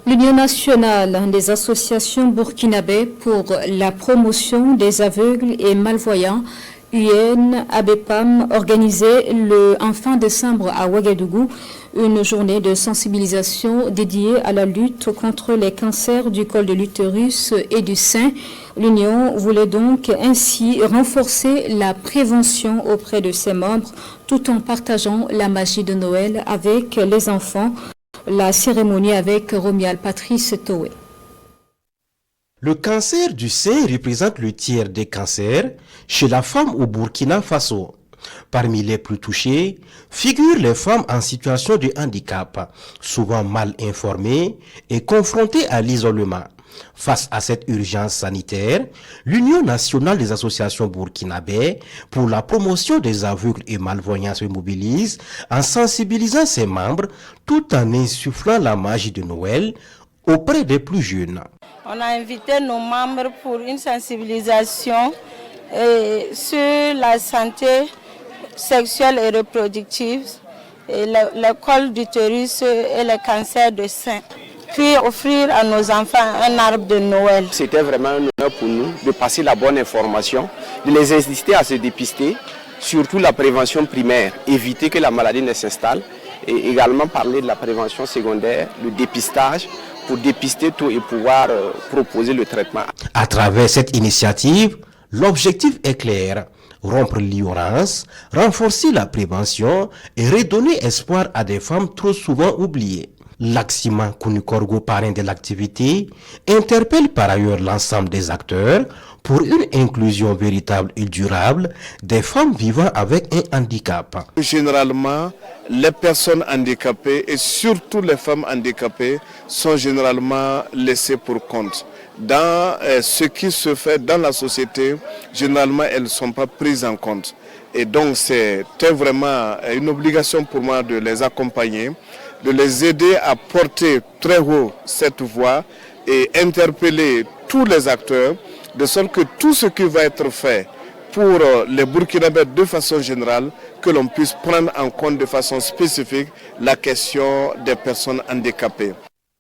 L'Union nationale des associations burkinabè pour la promotion des aveugles et malvoyants, UN-ABEPAM, organisait en fin décembre à Ouagadougou une journée de sensibilisation dédiée à la lutte contre les cancers du col de l'utérus et du sein. L'Union voulait donc ainsi renforcer la prévention auprès de ses membres tout en partageant la magie de Noël avec les enfants. La cérémonie avec Romial Patrice Toé. Le cancer du sein représente le tiers des cancers chez la femme au Burkina Faso. Parmi les plus touchés figurent les femmes en situation de handicap, souvent mal informées et confrontées à l'isolement. Face à cette urgence sanitaire, l'Union nationale des associations burkinabè pour la promotion des aveugles et malvoyants se mobilise en sensibilisant ses membres tout en insufflant la magie de Noël auprès des plus jeunes. On a invité nos membres pour une sensibilisation sur la santé sexuelle et reproductive, et le col d'utérus et le cancer de sein. Puis offrir à nos enfants un arbre de Noël. C'était vraiment un honneur pour nous de passer la bonne information, de les inciter à se dépister, surtout la prévention primaire, éviter que la maladie ne s'installe, et également parler de la prévention secondaire, le dépistage, pour dépister tout et pouvoir proposer le traitement. À travers cette initiative, l'objectif est clair: rompre l'ignorance, renforcer la prévention et redonner espoir à des femmes trop souvent oubliées. L'Axima Kounukorgo, parrain de l'activité, interpelle par ailleurs l'ensemble des acteurs pour une inclusion véritable et durable des femmes vivant avec un handicap. Généralement, les personnes handicapées et surtout les femmes handicapées sont généralement laissées pour compte. Dans ce qui se fait dans la société, généralement elles ne sont pas prises en compte. Et donc c'était vraiment une obligation pour moi de les accompagner, de les aider à porter très haut cette voix et interpeller tous les acteurs, de sorte que tout ce qui va être fait pour les Burkinabè de façon générale, que l'on puisse prendre en compte de façon spécifique la question des personnes handicapées.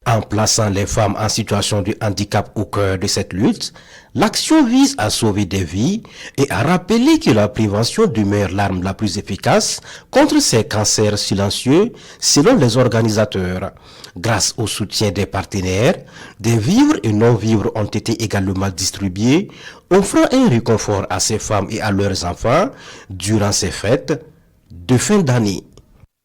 En plaçant les femmes en situation de handicap au cœur de cette lutte, l'action vise à sauver des vies et à rappeler que la prévention demeure l'arme la plus efficace contre ces cancers silencieux selon les organisateurs. Grâce au soutien des partenaires, des vivres et non-vivres ont été également distribués, offrant un réconfort à ces femmes et à leurs enfants durant ces fêtes de fin d'année.